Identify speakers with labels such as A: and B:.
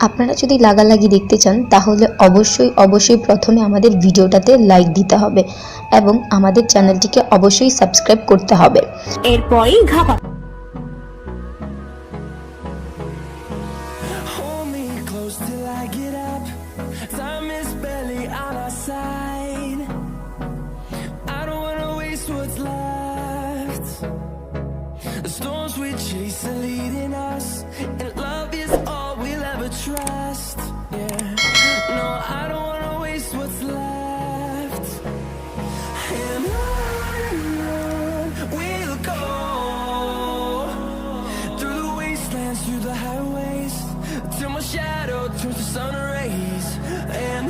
A: আপনারা যদি লাগালাগি দেখতে চান তাহলে অবশ্যই প্রথমে আমাদের ভিডিওটাতে লাইক দিতে হবে এবং আমাদের চ্যানেলটিকে অবশ্যই সাবস্ক্রাইব করতে হবে।
B: এরপরেই ঘাপা
C: The storms we chase are leading us, and love is all we'll ever trust. Yeah, no, I don't wanna waste what's left. And on we'll go, through the wastelands, through the highways, till my shadow turns to sun rays. And